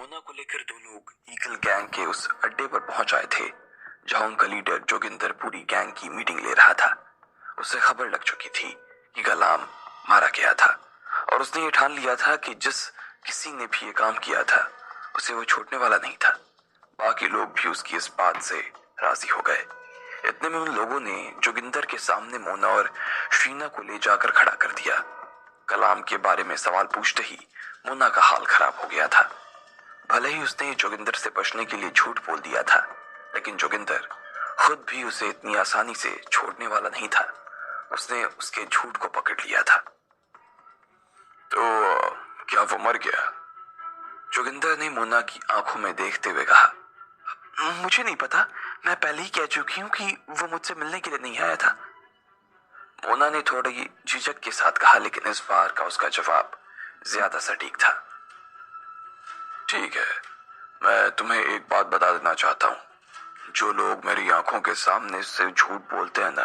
मोना को लेकर दो लोग ईगल गैंग के उस अड्डे पर पहुंच आए थे जहां उनका लीडर जोगिंदर पूरी गैंग की मीटिंग ले रहा था। उसे खबर लग चुकी थी कि गुलाम मारा गया था और उसने ये ठान लिया था कि जिस किसी ने भी ये काम किया था उसे वो छोड़ने वाला नहीं था। बाकी लोग भी उसकी इस बात से राजी हो गए। इतने में उन लोगों ने जोगिंदर के सामने मोना और शीना को ले जाकर खड़ा कर दिया। कलाम के बारे में सवाल पूछते ही मोना का हाल खराब हो गया था। भले ही उसने जोगिंदर से बचने के लिए झूठ बोल दिया था, लेकिन जोगिंदर खुद भी उसे इतनी आसानी से छोड़ने वाला नहीं था। उसने उसके झूठ को पकड़ लिया था। तो क्या वो मर गया? जोगिंदर ने मोना की आंखों में देखते हुए कहा। मुझे नहीं पता, मैं पहले ही कह चुकी हूँ कि वो मुझसे मिलने के लिए नहीं आया था। मोना ने थोड़ी झिझक के साथ कहा, लेकिन इस बार का उसका जवाब ज्यादा सटीक था। ठीक है, मैं तुम्हें एक बात बता देना चाहता हूँ। जो लोग मेरी आंखों के सामने से झूठ बोलते हैं ना,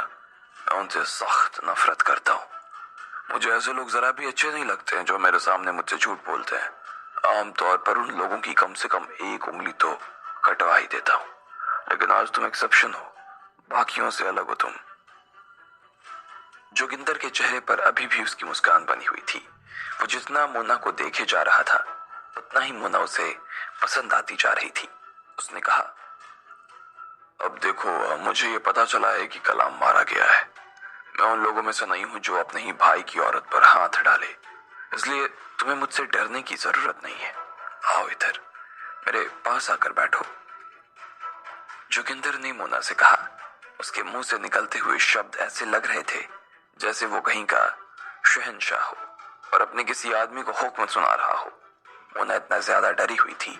मैं उनसे सख्त नफरत करता हूँ। मुझे ऐसे लोग जरा भी अच्छे नहीं लगते हैं जो मेरे सामने मुझसे झूठ बोलते हैं। आमतौर पर उन लोगों की कम से कम एक उंगली तो कटवा ही देता हूँ, लेकिन आज तुम एक्सेप्शन हो, बाकियों से अलग हो तुम। जोगिंदर के चेहरे पर अभी भी उसकी मुस्कान बनी हुई थी। वो जितना मोना को देखे जा रहा था उतना ही मोना उसे पसंद आती जा रही थी। उसने कहा, अब देखो, मुझे ये पता चला है कि कलाम मारा गया है। मैं उन लोगों में से नहीं हूं जो अपने ही भाई की औरत पर हाथ डाले, इसलिए तुम्हें मुझसे डरने की जरूरत नहीं है। आओ इधर, मेरे पास आकर बैठो। जोगिंदर ने मोना से कहा। उसके मुंह से निकलते हुए शब्द ऐसे लग रहे थे जैसे वो कहीं का शहंशाह हो और अपने किसी आदमी को हुक्म सुना रहा हो। मोना इतना ज्यादा डरी हुई थी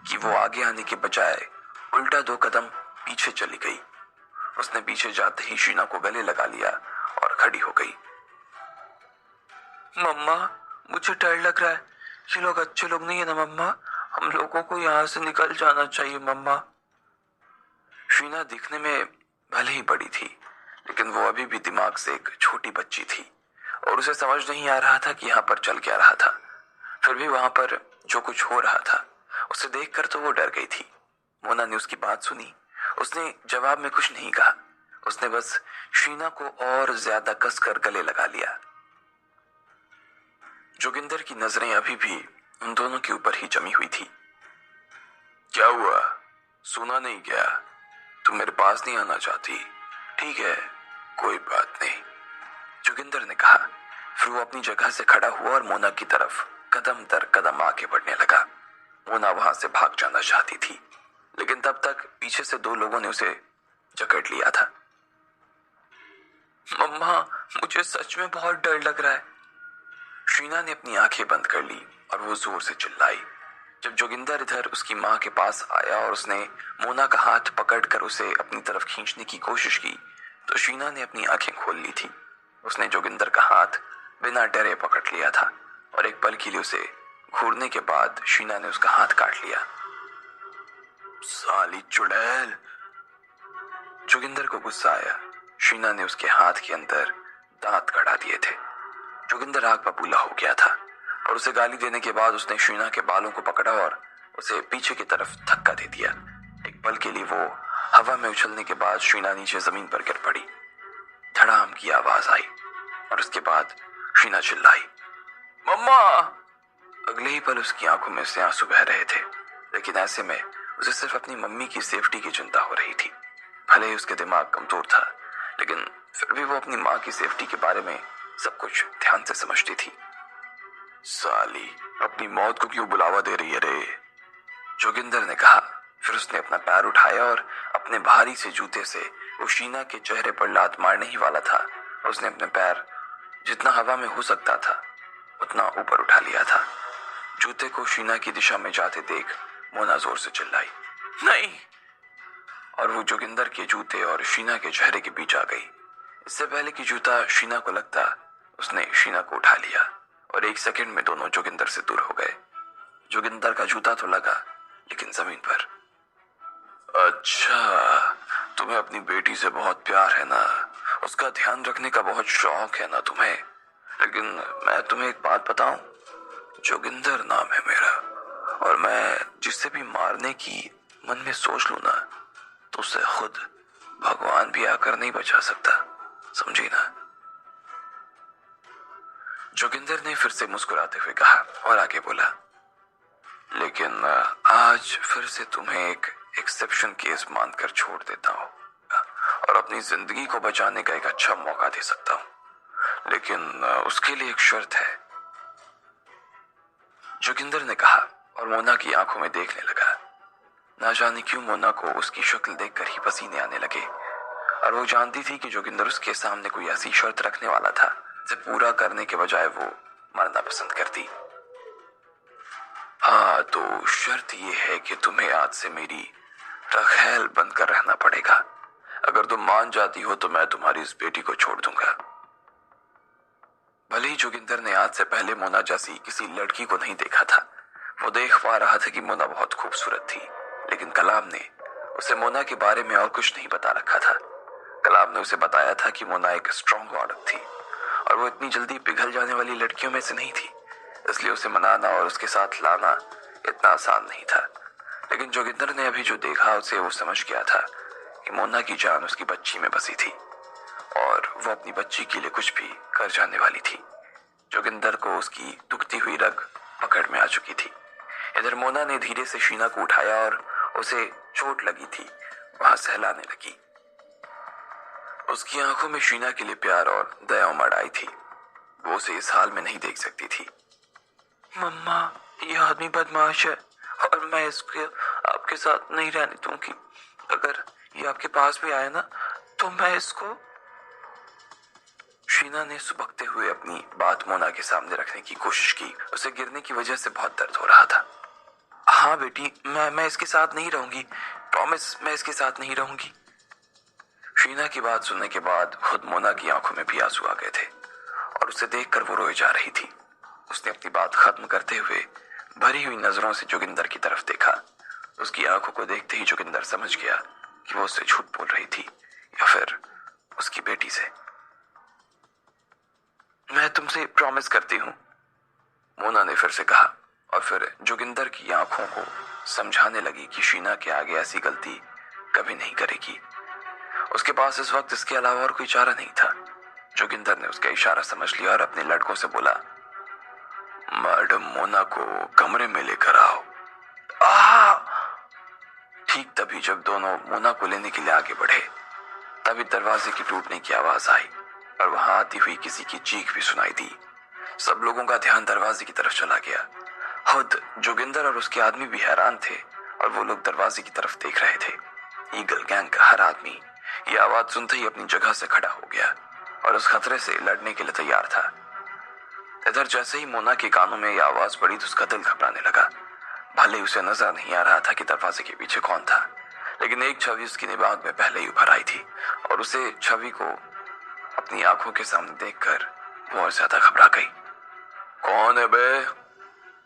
कि वो आगे आने के बजाय उल्टा 2 कदम पीछे चली गई। उसने पीछे जाते ही शीना को गले लगा लिया और खड़ी हो गई। मम्मा, मुझे डर लग रहा है। ये लोग अच्छे लोग नहीं है ना मम्मा, हम लोगों को यहाँ से निकल जाना चाहिए मम्मा। शीना दिखने में भले ही बड़ी थी, लेकिन वो अभी भी दिमाग से एक छोटी बच्ची थी और उसे समझ नहीं आ रहा था कि यहाँ पर चल क्या रहा था। फिर भी वहां पर जो कुछ हो रहा था उसे देखकर तो वो डर गई थी। मोना ने उसकी बात सुनी। उसने जवाब में कुछ नहीं कहा। उसने बस शीना को और ज्यादा कसकर गले लगा लिया। जोगिंदर की नजरें अभी भी उन दोनों के ऊपर ही जमी हुई थी। क्या हुआ? सुना नहीं क्या? तुम मेरे पास नहीं आना चाहती? ठीक है, कोई बात नहीं, जोगिंदर ने कहा। फिर वो अपनी जगह से खड़ा हुआ और मोना की तरफ कदम दर कदम आगे बढ़ने लगा। मोना वहां से भाग जाना चाहती थी, लेकिन तब तक पीछे से 2 लोगों ने उसे जकड़ लिया था। मम्मा, मुझे सच में बहुत डर लग रहा है। शीना ने अपनी आंखें बंद कर ली और वो जोर से चिल्लाई। जब जोगिंदर इधर उसकी माँ के पास आया और उसने मोना का हाथ पकड़कर उसे अपनी तरफ खींचने की कोशिश की, तो शीना ने अपनी आंखें खोल ली थी। उसने जोगिंदर का हाथ बिना डरे पकड़ लिया था और एक पल के लिए उसे घूरने के बाद शीना ने उसका हाथ काट लिया। साली चुड़ैल! जोगिंदर को गुस्सा आया। शीना ने उसके हाथ के अंदर दांत गड़ा दिए थे। जोगिंदर आग बबूला हो गया था और उसे गाली देने के बाद उसने शीना के बालों को पकड़ा और उसे पीछे की तरफ धक्का दे दिया। एक पल के लिए वो हवा में उछलने के बाद शीना नीचे जमीन पर गिर पड़ी। धड़ाम की आवाज आई और उसके बाद शीना चिल्लाई, मम्मा! अगले ही पल उसकी आंखों में से आंसू बह रहे थे, लेकिन ऐसे में उसे सिर्फ अपनी मम्मी की सेफ्टी की चिंता हो रही थी। भले ही उसके दिमाग कमजोर था, लेकिन फिर भी वो अपनी माँ की सेफ्टी के बारे में सब कुछ ध्यान से समझती थी। साली, अपनी मौत को क्यों बुलावा दे रही है रे? जोगिंदर ने कहा। फिर उसने अपना पैर उठाया और अपने भारी से जूते से वो शीना के चेहरे पर लात मारने ही वाला था। उसने अपने पैर जितना हवा में हो सकता था उतना ऊपर उठा लिया था। जूते को शीना की दिशा में जाते देख मोना जोर से चिल्लाई, नहीं! और वो जोगिंदर के जूते और शीना के चेहरे के बीच आ गई। इससे पहले कि जूता शीना को लगता, उसने शीना को उठा लिया और 1 सेकंड में दोनों जोगिंदर से दूर हो गए। जोगिंदर का जूता तो लगा, लेकिन जमीन पर। अच्छा, तुम्हें अपनी बेटी से बहुत प्यार है ना, उसका ध्यान रखने का बहुत शौक है ना तुम्हें। लेकिन मैं तुम्हें एक बात बताऊं, जोगिंदर नाम है मेरा और मैं जिसे भी मारने की मन में सोच लूं ना, तो उसे खुद भगवान भी आकर नहीं बचा सकता, समझी ना। जोगिंदर ने फिर से मुस्कुराते हुए कहा और आगे बोला, लेकिन आज फिर से तुम्हें एक एक्सेप्शन केस मानकर छोड़ देता हूँ और अपनी जिंदगी को बचाने का एक अच्छा मौका दे सकता हूँ, लेकिन उसके लिए एक शर्त है। जोगिंदर ने कहा और मोना की आंखों में देखने लगा। ना जाने क्यों मोना को उसकी शक्ल देखकर ही पसीने आने लगे और वो जानती थी कि जोगिंदर उसके सामने कोई ऐसी शर्त रखने वाला था जिसे पूरा करने के बजाय वो मरना पसंद करती। हाँ, तो शर्त ये है कि तुम्हें आज से मेरी रखैल बनकर रहना पड़ेगा। अगर तुम मान जाती हो तो मैं तुम्हारी इस बेटी को छोड़ दूंगा। भले ही जोगिंदर ने आज से पहले मोना जैसी किसी लड़की को नहीं देखा था, वो देख पा रहा था कि मोना बहुत खूबसूरत थी, लेकिन कलाम ने उसे मोना के बारे में और कुछ नहीं बता रखा था। कलाम ने उसे बताया था कि मोना एक स्ट्रॉन्ग औरत थी और वो इतनी जल्दी पिघल जाने वाली लड़कियों में से नहीं थी, इसलिए उसे मनाना और उसके साथ लाना इतना आसान नहीं था। लेकिन जोगिंदर ने अभी जो देखा उसे वो समझ गया था कि मोना की जान उसकी बच्ची में बसी थी और वो अपनी बच्ची के लिए कुछ भी कर जाने वाली थी। जोगिंदर को उसकी दुखती हुई रग पकड़ में आ चुकी थी। इधर मोना ने धीरे से शीना को उठाया और उसे चोट लगी थी वहां सहलाने लगी। उसकी आंखों में शीना के लिए प्यार और दया उमड़ आई थी। वो उसे इस हाल में नहीं देख सकती थी। मम्मा, ये आदमी बदमाश है और मैं इसके आपके साथ नहीं रहने दूंगी। अगर ये आपके पास भी आया ना तो मैं इसको। शीना ने सुबकते हुए अपनी बात मोना के सामने रखने की कोशिश की। उसे गिरने की वजह से बहुत दर्द हो रहा था। हाँ बेटी, मैं इसके साथ नहीं रहूंगी, प्रॉमिस, मैं इसके साथ नहीं रहूंगी। शीना की बात सुनने के बाद खुद मोना की आंखों में भी आंसू आ गए थे और उसे देखकर वो रोए जा रही थी। उसने अपनी बात खत्म करते हुए भरी हुई नजरों से जोगिंदर की तरफ देखा। उसकी आंखों को देखते ही जोगिंदर समझ गया कि वो उससे झूठ बोल रही थी या फिर उसकी बेटी से। मैं तुमसे प्रॉमिस करती हूँ, मोना ने फिर से कहा और फिर जोगिंदर की आंखों को समझाने लगी कि शीना के आगे ऐसी गलती कभी नहीं करेगी। उसके पास इस वक्त इसके अलावा और कोई चारा नहीं था। जोगिंदर ने उसका इशारा समझ लिया और अपने लड़कों से बोला, मैडम मोना को कमरे में लेकर आओ। ठीक तभी जब दोनों मोना को लेने के लिए आगे बढ़े, तभी दरवाजे की टूटने की आवाज आई और वहां आती हुई किसी की चीख भी सुनाई दी। सब लोगों का ध्यान दरवाजे की तरफ चला गया। खुद जोगिंदर और उसके आदमी भी हैरान थे और वो लोग दरवाजे की तरफ देख रहे थे। ईगल गैंग का हर आदमी ये आवाज सुनते ही अपनी जगह से खड़ा हो गया और उस खतरे से लड़ने के लिए तैयार था। इधर जैसे ही मोना के कानों में यह आवाज पड़ी तो उसका दिल घबराने लगा। भले उसे नजर नहीं आ रहा था कि दरवाजे के पीछे कौन था, लेकिन एक छवि उसकी दिमाग में पहले ही उभर आई थी और उसे छवि को अपनी आंखों के सामने देखकर वो और ज्यादा घबरा गई। कौन है बे?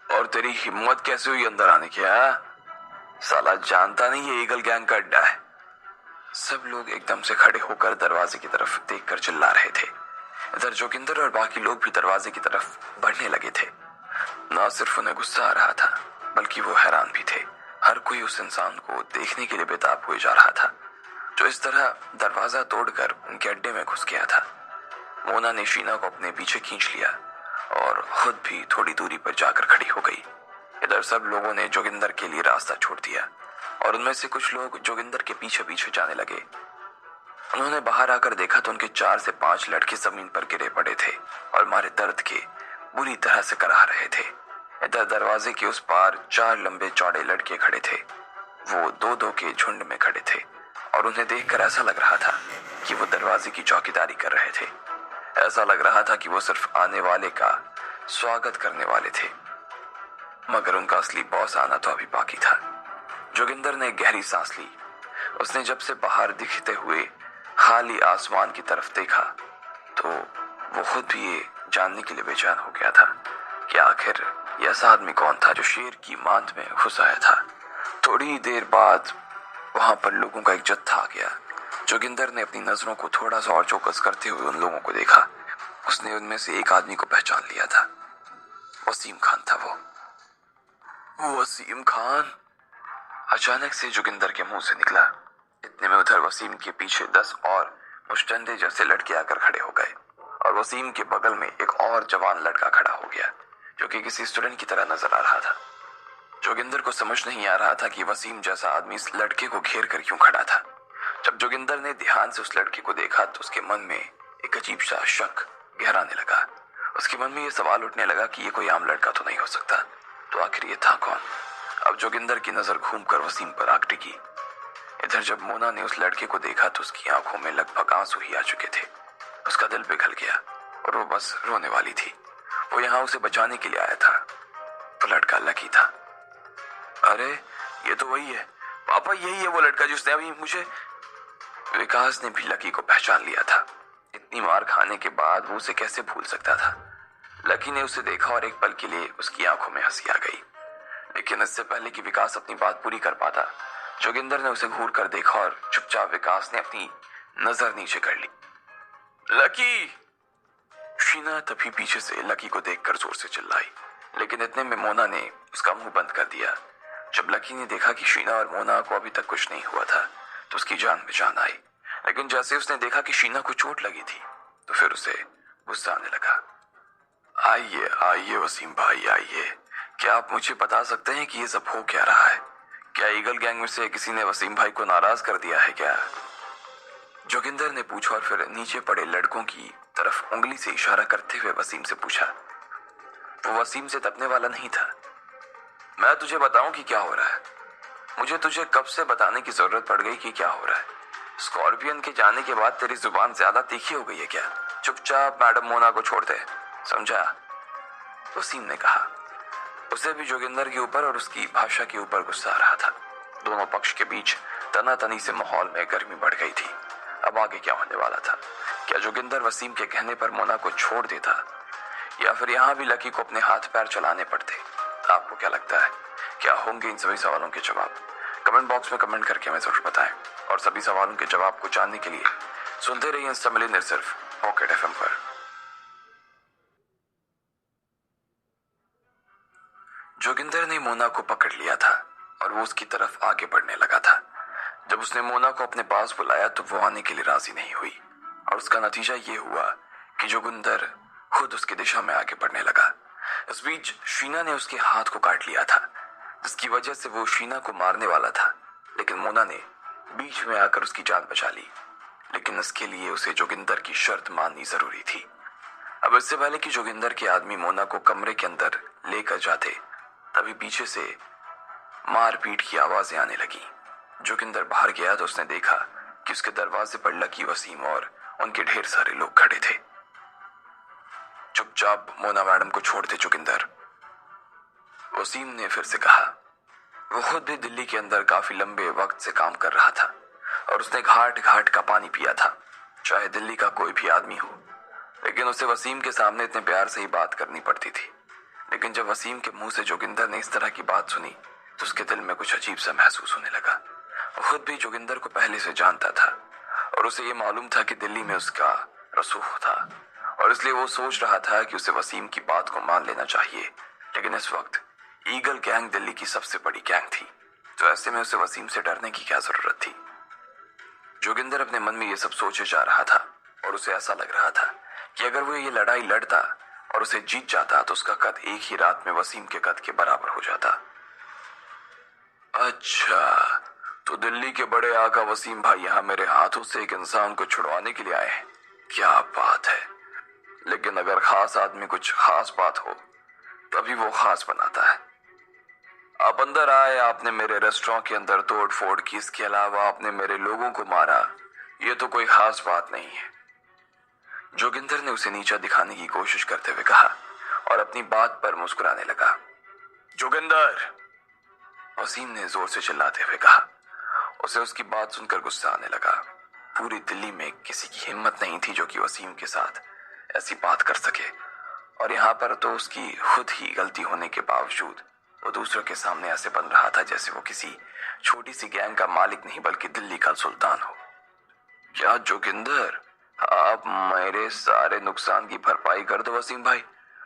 और तेरी हिम्मत कैसे हुई अंदर आने की? साला जानता नहीं ये ईगल गैंग का अड्डा है। सब लोग एकदम से खड़े होकर दरवाजे की तरफ देखकर चिल्ला रहे थे। इधर जोगिंदर और बाकी लोग भी दरवाजे की तरफ बढ़ने लगे थे। ना सिर्फ उन्हें गुस्सा आ रहा था, बल्कि वो हैरान भी थे। हर कोई उस इंसान को देखने के लिए बेताब हुए जा रहा था जो इस तरह दरवाजा तोड़कर उनके अड्डे में घुस गया था। मोना ने शीना को अपने पीछे खींच लिया और खुद भी थोड़ी दूरी पर जाकर खड़ी हो गई। इधर सब लोगों ने जोगिंदर के लिए रास्ता छोड़ दिया और उनमें से कुछ लोग जोगिंदर के पीछे पीछे जाने लगे। उन्होंने बाहर आकर देखा तो उनके 4 से 5 लड़के जमीन पर गिरे पड़े थे और मारे दर्द के बुरी तरह से कराह रहे थे। इधर दरवाजे के उस पार 4 लंबे चौड़े लड़के खड़े थे। वो 2-2 के झुंड में खड़े थे और उन्हें देखकर ऐसा लग रहा था कि वो दरवाजे की चौकीदारी कर रहे थे। ऐसा लग रहा था कि वो सिर्फ आने वाले का स्वागत करने वाले थे, मगर उनका असली बॉस आना तो अभी बाकी था। जोगिंदर ने गहरी सांस ली। उसने जब से बाहर दिखते हुए खाली आसमान की तरफ देखा तो वो खुद भी ये जानने के लिए बेचैन हो गया था कि आखिर ये ऐसा आदमी कौन था जो शेर की मांद में घुस आया था। थोड़ी देर बाद वहां पर लोगों का एक जत्था आ गया। जोगिंदर ने अपनी नजरों को थोड़ा सा और चौकस करते हुए उन लोगों को देखा। उसने उनमें से एक आदमी को पहचान लिया था। वसीम खान था वो। वसीम खान, अचानक से जोगिंदर के मुंह से निकला। इतने में उधर वसीम के पीछे 10 और मुश्तंडे जैसे लड़के आकर खड़े हो गए और वसीम के बगल में एक और जवान लड़का खड़ा हो गया जो कि किसी स्टूडेंट की तरह नजर आ रहा था। जोगिंदर को समझ नहीं आ रहा था कि वसीम जैसा आदमी इस लड़के को घेर कर क्यों खड़ा था। जब जोगिंदर ने ध्यान से उस लड़के को देखा तो उसके मन में एक अजीब सा शक गहराने लगा। उसके मन में यह सवाल उठने लगा कि ये कोई आम लड़का तो नहीं हो सकता, तो आखिर ये था कौन। अब जोगिंदर की नजर घूमकर वसीम पर आग टिकी। इधर जब मोना ने उस लड़के को देखा तो उसकी आंखों में लगभग आंसू ही आ चुके थे। उसका दिल पिघल गया और वो बस रोने वाली थी। वो यहाँ उसे बचाने के लिए आया था। वो लड़का लकी था। अरे ये तो वही है पापा, यही है वो लड़का जिसने अभी मुझे। विकास ने भी लकी को पहचान लिया था। इतनी मार खाने के बाद वो उसे कैसे भूल सकता था। लकी ने उसे देखा और एक पल के लिए उसकी आंखों में हंसी आ गई। लेकिन इससे पहले कि विकास अपनी बात पूरी कर पाता, जोगिंदर ने उसे घूर कर देखा और चुपचाप विकास ने अपनी नजर नीचे कर ली। लकी! शीना तभी पीछे से लकी को देखकर जोर से चिल्लाई, लेकिन इतने में मोना ने उसका मुंह बंद कर दिया। जब लकी ने देखा कि शीना और मोना को अभी तक कुछ नहीं हुआ था तो उसकी जान में जान आई। लेकिन जैसे उसने देखा कि शीना को चोट लगी थी तो फिर उसे गुस्सा आने लगा। आइए आइए वसीम भाई आइए, क्या आप मुझे बता सकते हैं कि ये सब हो क्या रहा है? क्या ईगल गैंग में से किसी ने वसीम भाई को नाराज कर दिया है क्या? जोगिंदर ने पूछा और फिर नीचे पड़े लड़कों की तरफ उंगली से इशारा करते हुए वसीम से पूछा। वो वसीम से दबने वाला नहीं था। मैं तुझे बताऊं कि क्या हो रहा है? मुझे तुझे कब से बताने की जरूरत पड़ गई कि क्या हो रहा है? स्कॉर्पियन के जाने के बाद तेरी जुबान ज्यादा तीखी हो गई है क्या? चुपचाप मैडम मोना को छोड़ दे, समझा? वसीम ने कहा। उसे भी जोगिंदर के ऊपर और उसकी भाषा के ऊपर गुस्सा आ रहा था। दोनों पक्ष के बीच तनातनी से माहौल में गर्मी बढ़ गई थी। अब आगे क्या होने वाला था? क्या जोगिंदर वसीम के कहने पर मोना को छोड़ देता या फिर यहाँ भी लकी को अपने हाथ पैर चलाने पड़ते? आपको क्या लगता है, क्या होंगे इन सभी सवालों के जवाब? कमेंट बॉक्स में कमेंट करके हमें जरूर बताएं। और सभी सवालों के जवाब को जानने के लिए सुनते रहिए इंस्टा मिलियनेयर सिर्फ पॉकेट एफएम पर। जोगिंदर ने मोना को पकड़ लिया था और वो उसकी तरफ आगे बढ़ने लगा था। जब उसने मोना को अपने पास बुलाया तो वो आने के लिए राजी नहीं हुई और उसका नतीजा ये हुआ कि जोगिंदर खुद उसकी दिशा में आगे बढ़ने लगा। इस बीच शीना ने उसके हाथ को काट लिया था, जिसकी वजह से वो शीना को मारने वाला था। लेकिन मोना ने बीच में आकर उसकी जान बचा ली। लेकिन इसके लिए उसे जोगिंदर की शर्त माननी जरूरी थी। अब इससे पहले कि जोगिंदर के आदमी मोना को कमरे के अंदर लेकर जाते, तभी पीछे से मारपीट की आवाजें आने लगी। जोगिंदर बाहर गया तो उसने देखा कि उसके दरवाजे पर लकी, वसीम और उनके ढेर सारे लोग खड़े थे। चुपचाप मोना मैडम को छोड़ दे जोगिंदर, वसीम ने फिर से कहा। वो खुद भी दिल्ली के अंदर काफी लंबे वक्त से काम कर रहा था और उसने घाट घाट का पानी पिया था, चाहे दिल्ली का कोई भी आदमी हो। लेकिन उसे वसीम के सामने इतने प्यार से ही बात करनी पड़ती थी। लेकिन जब वसीम के मुंह से जोगिंदर ने इस तरह की बात सुनी तो उसके दिल में कुछ अजीब सा महसूस होने लगा। वो खुद भी जोगिंदर को पहले से जानता था और उसे ये मालूम था कि दिल्ली में उसका रसूख था और इसलिए वो सोच रहा था कि उसे वसीम की बात को मान लेना चाहिए। लेकिन इस वक्त ईगल गैंग दिल्ली की सबसे बड़ी गैंग थी, तो ऐसे में उसे वसीम से डरने की क्या जरूरत थी? जोगिंदर अपने मन में ये सब सोचे जा रहा था और उसे ऐसा लग रहा था कि अगर वो ये लड़ाई लड़ता और उसे जीत जाता तो उसका कद एक ही रात में वसीम के कद के बराबर हो जाता। अच्छा, तो दिल्ली के बड़े आका वसीम भाई यहाँ मेरे हाथों से एक इंसान को छुड़वाने के लिए आए हैं। क्या बात है। लेकिन अगर खास आदमी कुछ खास बात हो तभी वो खास बनाता है। आप अंदर आए, आपने मेरे रेस्टोरेंट के अंदर तोड़ फोड़ की, इसके अलावा आपने मेरे लोगों को मारा, ये तो कोई खास बात नहीं है। जोगिंदर ने उसे नीचा दिखाने की कोशिश करते हुए कहा और अपनी बात पर मुस्कुराने लगा। जोगिंदर, वसीम ने जोर से चिल्लाते हुए कहा। उसे उसकी बात सुनकर गुस्सा आने लगा। पूरी दिल्ली में किसी की हिम्मत नहीं थी जो कि वसीम के साथ ऐसी बात कर सके, और यहाँ पर तो उसकी खुद ही गलती होने के बावजूद वो दूसरों के सामने ऐसे बन रहा था जैसे वो किसी छोटी सी गैंग का मालिक नहीं बल्कि दिल्ली का सुल्तान हो। क्या जोगिंदर, आप मेरे सारे नुकसान की भरपाई कर दो वसीम भाई।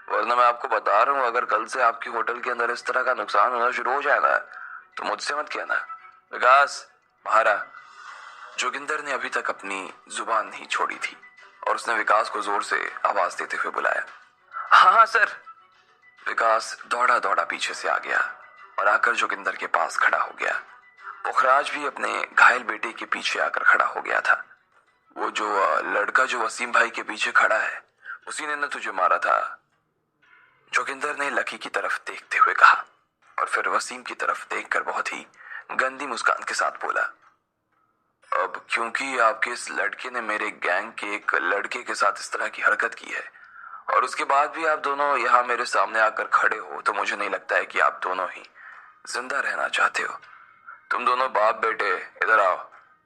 वरना मैं आपको बता रहा हूँ, अगर कल से आपकी होटल के अंदर इस तरह का नुकसान होना शुरू हो जाएगा तो मुझसे मत कहना। विकास, बाहर आ। जोगिंदर ने अभी तक अपनी जुबान नहीं छोड़ी थी और उसने विकास को जोर से आवाज देते हुए बुलाया। हाँ हाँ सर। विकास दौड़ा दौड़ा पीछे से आ गया और आकर जोगिंदर के पास खड़ा हो गया। पुखराज भी अपने घायल बेटे के पीछे आकर खड़ा हो गया था। वो जो लड़का जो वसीम भाई के पीछे खड़ा है, उसी ने न तुझे मारा था? जोगिंदर ने लकी की तरफ देखते हुए कहा और फिर वसीम की तरफ देखकर बहुत ही गंदी मुस्कान के साथ बोला, अब क्योंकि आपके इस लड़के ने मेरे गैंग के एक लड़के के साथ इस तरह की हरकत की है और उसके बाद भी आप दोनों यहाँ मेरे सामने आकर खड़े हो, तो मुझे नहीं लगता है कि आप दोनों ही जिंदा रहना चाहते हो। तुम दोनों बाप बेटे इधर आओ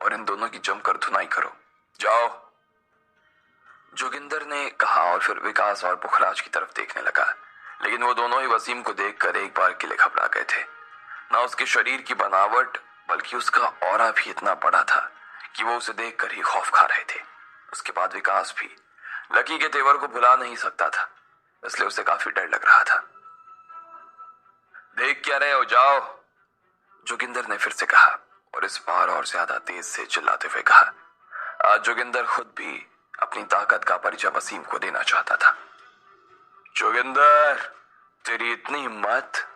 और इन दोनों की जमकर धुनाई करो, जाओ। जोगिंदर ने कहा और फिर विकास और पुखराज की तरफ देखने लगा, लेकिन वो दोनों ही वसीम को देखकर एक बार के लिए घबरा गए थे। ना उसके शरीर की बनावट बल्कि उसका ऑरा भी इतना बड़ा था कि वो उसे देखकर ही खौफ खा रहे थे। उसके बाद विकास भी लकी के तेवर को भुला नहीं सकता था, इसलिए उसे काफी डर लग रहा था। देख क्या रहे हो, जाओ, जोगिंदर ने फिर से कहा और इस बार और ज्यादा तेज से चिल्लाते हुए कहा। आज जोगिंदर खुद भी अपनी ताकत का परिचय वसीम को देना चाहता था। जोगिंदर, तेरी इतनी हिम्मत?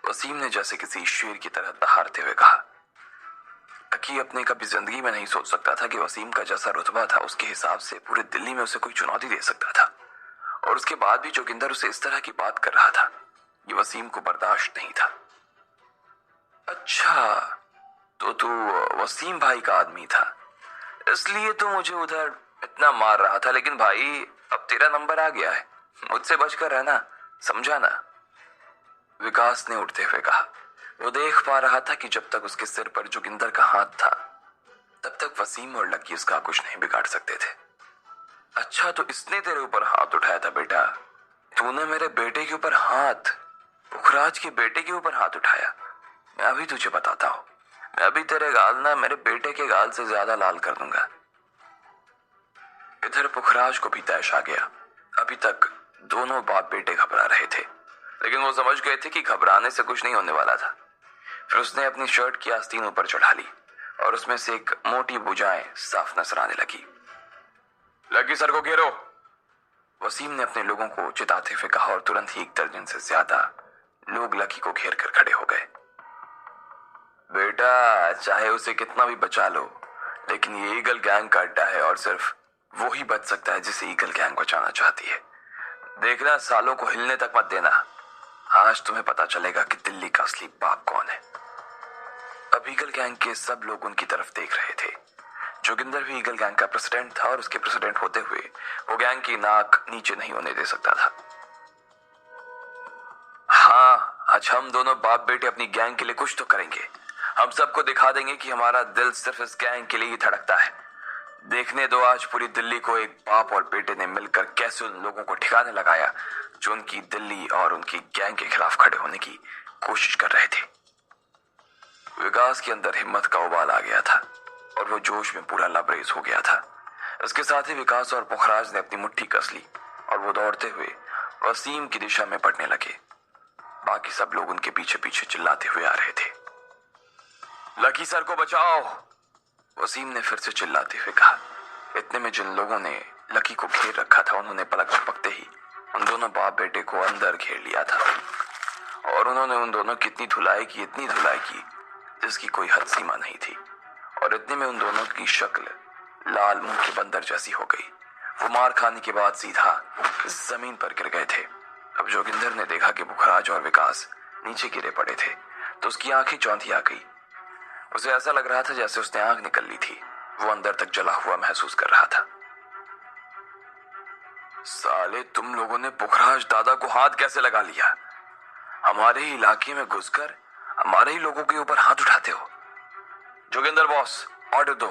वसीम ने जैसे किसी शेर की तरह दहाड़ते हुए कहा। लकी अपने कभी जिंदगी में नहीं सोच सकता था कि वसीम का जैसा रुतबा था उसके हिसाब से पूरे दिल्ली में उसे कोई चुनौती दे सकता था, और उसके बाद भी जोगिंदर उसे इस तरह की बात कर रहा था। ये वसीम को बर्दाश्त नहीं था। अच्छा, तो तू वसीम भाई का आदमी था, इसलिए तो मुझे उधर इतना मार रहा था, लेकिन भाई अब तेरा नंबर आ गया है, मुझसे बचकर रहना, समझा ना? विकास ने उठते हुए कहा। वो देख पा रहा था कि जब तक उसके सिर पर जोगिंदर का हाथ था तब तक वसीम और लकी उसका कुछ नहीं बिगाड़ सकते थे। अच्छा, तो इसने तेरे ऊपर हाथ उठाया था बेटा? तूने मेरे बेटे के ऊपर हाथ, पुखराज के बेटे के ऊपर हाथ उठाया? मैं अभी तुझे बताता हूँ, मैं अभी तेरे गाल ना मेरे बेटे के गाल से ज्यादा लाल कर दूंगा। इधर पुखराज को भी तैश आ गया। अभी तक दोनों बाप बेटे घबरा रहे थे, लेकिन वो समझ गए थे कि घबराने से कुछ नहीं होने वाला था। फिर उसने अपनी शर्ट की आस्तीन ऊपर चढ़ा ली और उसमें से एक मोटी बुझाएं साफ नजर आने लगी। लकी सर को घेरो, वसीम ने अपने लोगों को चिताते हुए कहा और तुरंत ही 1 दर्जन से ज्यादा लोग लकी को घेर कर खड़े हो गए। बेटा, चाहे उसे कितना भी बचा लो, लेकिन ये ईगल गैंग का अड्डा है और सिर्फ वो ही बच सकता है जिसे ईगल गैंग बचाना चाहती है। देखना, सालों को हिलने तक मत देना। आज तुम्हें पता चलेगा कि दिल्ली का असली बाप कौन है। अब ईगल गैंग के सब लोग उनकी तरफ देख रहे थे। जोगिंदर भी ईगल गैंग का प्रेसिडेंट था और उसके प्रेसिडेंट होते हुए वो गैंग की नाक नीचे नहीं होने दे सकता था। हाँ, आज हम दोनों बाप बेटे अपनी गैंग के लिए कुछ तो करेंगे। हम सबको दिखा देंगे कि हमारा दिल सिर्फ इस गैंग के लिए ही धड़कता है। देखने दो आज पूरी दिल्ली को एक बाप और बेटे ने मिलकर कैसे उन लोगों को ठिकाने लगाया जो उनकी दिल्ली और उनकी गैंग के खिलाफ खड़े होने की कोशिश कर रहे थे। विकास के अंदर हिम्मत का उबाल आ गया था और वो जोश में पूरा लबरेज हो गया था। इसके साथ ही विकास और पुखराज ने अपनी मुट्ठी कस ली और वो दौड़ते हुए वसीम की दिशा में बढ़ने लगे। बाकी सब लोग उनके पीछे पीछे चिल्लाते हुए आ रहे थे। लकी सर को बचाओ, वसीम ने फिर से चिल्लाते हुए कहा। इतने में जिन लोगों ने लकी को घेर रखा था उन्होंने पलक झपकते ही उन दोनों बाप बेटे को अंदर घेर लिया था और उन्होंने उन दोनों की इतनी धुलाई की जिसकी कोई हद सीमा नहीं थी। और इतने में उन दोनों की शक्ल लाल मुंह के बंदर जैसी हो गई। वो मार खाने के बाद सीधा जमीन पर गिर गए थे। अब जोगिंदर ने देखा कि पुखराज और विकास नीचे गिरे पड़े थे तो उसकी आंखें चौंधी आ गई। उसे ऐसा लग रहा था जैसे उसने आंख निकल ली थी। वो अंदर तक जला हुआ महसूस कर रहा था। साले, तुम लोगों ने पुखराज दादा को हाथ कैसे लगा लिया? हमारे ही इलाके में घुसकर हमारे ही लोगों के ऊपर हाथ उठाते हो। जोगिंदर बॉस, ऑर्डर दो।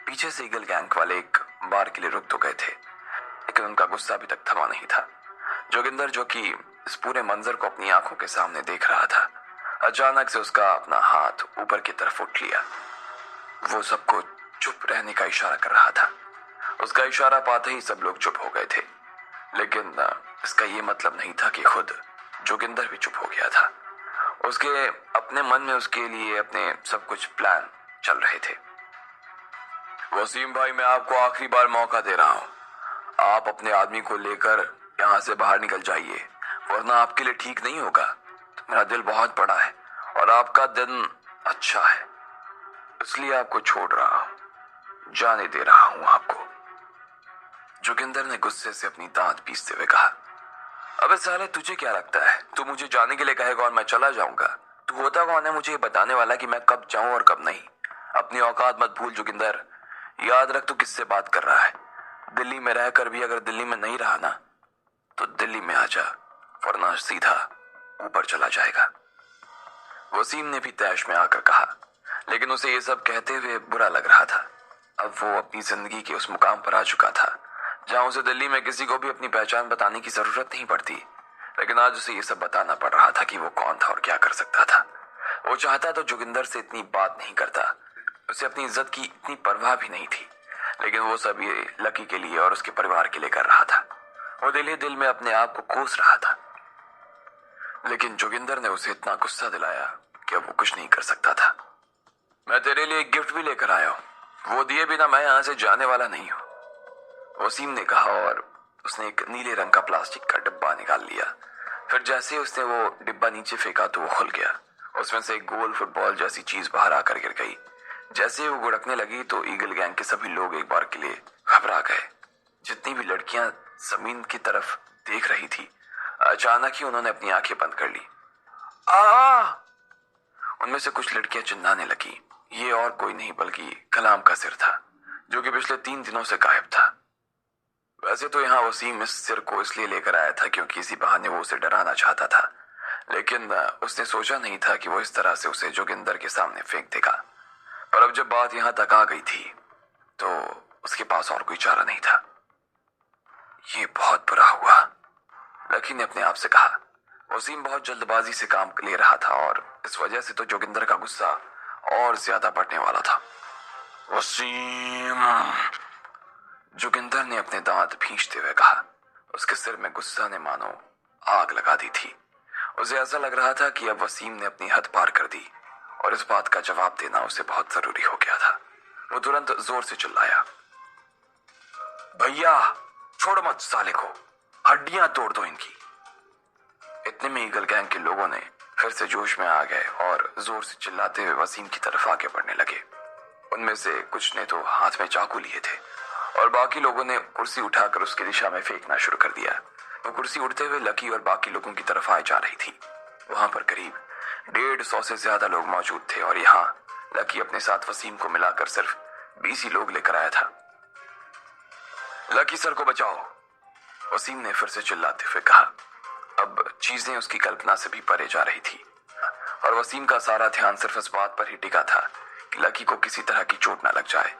पीछे से ईगल गैंग वाले एक बार के लिए रुक तो गए थे, लेकिन उनका गुस्सा अभी तक थमा नहीं था। जोगिंदर, जो कि इस पूरे मंजर को अपनी आंखों के सामने देख रहा था, अचानक से उसका अपना हाथ ऊपर की तरफ उठ लिया। वो सबको चुप रहने का इशारा कर रहा था। उसका इशारा पाते ही सब लोग चुप हो गए थे लेकिन इसका ये मतलब नहीं था कि खुद जोगिंदर भी चुप हो गया था। उसके अपने मन में उसके लिए अपने सब कुछ प्लान चल रहे थे। वसीम भाई, मैं आपको आखिरी बार मौका दे रहा हूं। आप अपने आदमी को लेकर यहां से बाहर निकल जाइए, वरना आपके लिए ठीक नहीं होगा। मेरा दिल बहुत बड़ा है और आपका दिन अच्छा है, इसलिए आपको छोड़ रहा हूं, जाने दे रहा हूं आपको। जोगिंदर ने गुस्से से अपनी दांत पीसते हुए कहा, अबे साले, तुझे क्या लगता है तू मुझे जाने के लिए कहेगा और मैं चला जाऊंगा? तू होता कौन है मुझे ये बताने वाला कि मैं कब जाऊं और कब नहीं? अपनी औकात मत भूल जोगिंदर। याद रख तू किससे बात कर रहा है। दिल्ली में रहकर भी अगर दिल्ली में नहीं रहा ना, तो दिल्ली में आ जा, वरना सीधा ऊपर चला जाएगा। वसीम ने भी तैश में आकर कहा, लेकिन उसे ये सब कहते हुए बुरा लग रहा था। अब वो अपनी जिंदगी के उस मुकाम पर आ चुका था जहां उसे दिल्ली में किसी को भी अपनी पहचान बताने की जरूरत नहीं पड़ती। लेकिन आज उसे ये सब बताना पड़ रहा था कि वो कौन था और क्या कर सकता था। वो चाहता तो जोगिंदर से इतनी बात नहीं करता, उसे अपनी इज्जत की इतनी परवाह भी नहीं थी, लेकिन वो सब ये लकी के लिए और उसके परिवार के लिए कर रहा था। वो दिल ही दिल में अपने आप को कोस रहा था। लेकिन जोगिंदर ने उसे इतना गुस्सा दिलाया कि अब वो कुछ नहीं कर सकता था। मैं तेरे लिए एक गिफ्ट भी लेकर आया हूं, वो दिए बिना मैं यहां से जाने वाला नहीं हूं, वसीम ने कहा, और उसने एक नीले रंग का प्लास्टिक का डिब्बा निकाल लिया। फिर जैसे उसने वो डिब्बा नीचे फेंका तो वो खुल गया। उसमें से एक गोल फुटबॉल जैसी चीज बाहर आकर गिर गई। जैसे ही वो गुड़कने लगी तो ईगल गैंग के सभी लोग एक बार के लिए घबरा गए। जितनी भी लड़कियां जमीन की तरफ देख रही थी, अचानक ही उन्होंने अपनी आंखें बंद कर ली। आ! उनमें से कुछ लड़कियां चिल्लाने लगी। ये और कोई नहीं बल्कि कलाम का सिर था, जो कि पिछले 3 दिनों से गायब था। वैसे तो यहाँ वसीम इस सिर को इसलिए लेकर आया था क्योंकि इसी बहाने वो उसे डराना चाहता था, लेकिन उसने सोचा नहीं था कि वो इस तरह से उसे जोगिंदर के सामने फेंक देगा। पर अब जब बात यहाँ तक आ गई थी तो उसके पास और कोई चारा नहीं था। ये बहुत बुरा हुआ, लकी ने अपने आप से कहा। वसीम बहुत जल्दबाजी से काम ले रहा था और इस वजह से तो जोगिंदर का गुस्सा और ज्यादा बढ़ने वाला था। वसीम, जोगिंदर ने अपने दांत भींचते हुए कहा। उसके सिर में गुस्सा ने मानो आग लगा दी थी। उसे ऐसा लग रहा था कि अब वसीम ने अपनी हद पार कर दी और इस बात का जवाब देना उसे बहुत जरूरी हो गया था। वो तुरंत जोर से चिल्लाया, भैया छोड़ मत साले को, हड्डियां तोड़ दो इनकी। इतने में ईगल गैंग के लोगों ने फिर से जोश में आ गए और जोर से चिल्लाते हुए वसीम की तरफ आगे बढ़ने लगे। उनमें से कुछ ने तो हाथ में चाकू लिए थे और बाकी लोगों ने कुर्सी उठाकर उसकी दिशा में फेंकना शुरू कर दिया। वो कुर्सी उड़ते हुए लकी और बाकी लोगों की तरफ आए जा रही थी। वहां पर करीब 150 से ज्यादा लोग मौजूद थे और यहाँ लकी अपने साथ वसीम को मिलाकर सिर्फ 20 ही लोग लेकर आया था। लकी सर को बचाओ, वसीम ने फिर से चिल्लाते हुए कहा। अब चीजें उसकी कल्पना से भी परे जा रही थी और वसीम का सारा ध्यान सिर्फ इस बात पर ही टिका था कि लकी को किसी तरह की चोट न लग जाए,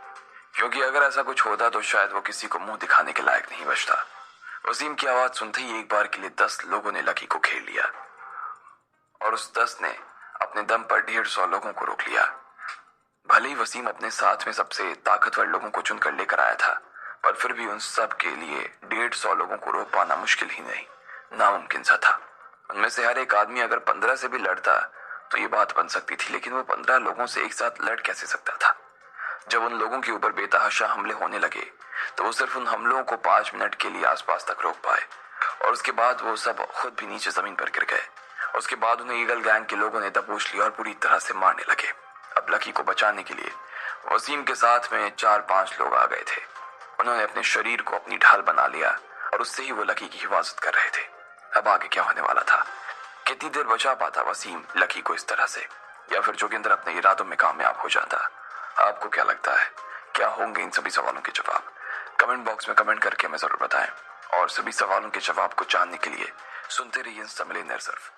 क्योंकि अगर ऐसा कुछ होता तो शायद वो किसी को मुंह दिखाने के लायक नहीं बचता। वसीम की आवाज सुनते ही एक बार के लिए 10 लोगों ने लकी को घेर लिया और उस 10 ने अपने दम पर 150 लोगों को रोक लिया। भले ही वसीम अपने साथ में सबसे ताकतवर लोगों को चुनकर लेकर आया था, पर फिर भी उन सब के लिए 150 लोगों को रोक पाना मुश्किल ही नहीं, नामुमकिन सा था। उनमें से हर एक आदमी अगर 15 से भी लड़ता तो ये बात बन सकती थी, लेकिन वो 15 लोगों से एक साथ लड़ कैसे सकता था? जब उन लोगों के ऊपर बेतहाशा हमले होने लगे तो वो सिर्फ उन हमलों को 5 मिनट के लिए आसपास तक रोक पाए और उसके बाद वो सब खुद भी नीचे जमीन पर गिर गए। उसके बाद उन्हें ईगल गैंग के लोगों ने दबोच लिया और पूरी तरह से मारने लगे। अब लकी को बचाने के लिए वसीम के साथ में 4-5 लोग आ गए थे। उन्होंने अपने शरीर को अपनी ढाल बना लिया और उससे ही वो लकी की हिफाजत कर रहे थे। अब आगे क्या होने वाला था? कितनी देर बचा पाता वसीम लकी को इस तरह से, या फिर जोगिंदर अपने इरादों में कामयाब हो जाता? आपको क्या लगता है, क्या होंगे इन सभी सवालों के जवाब? कमेंट बॉक्स में कमेंट करके हमें जरूर बताएं और सभी सवालों के जवाब को जानने के लिए सुनते रहिए इंस्टा मिलियनेयर सिर्फ।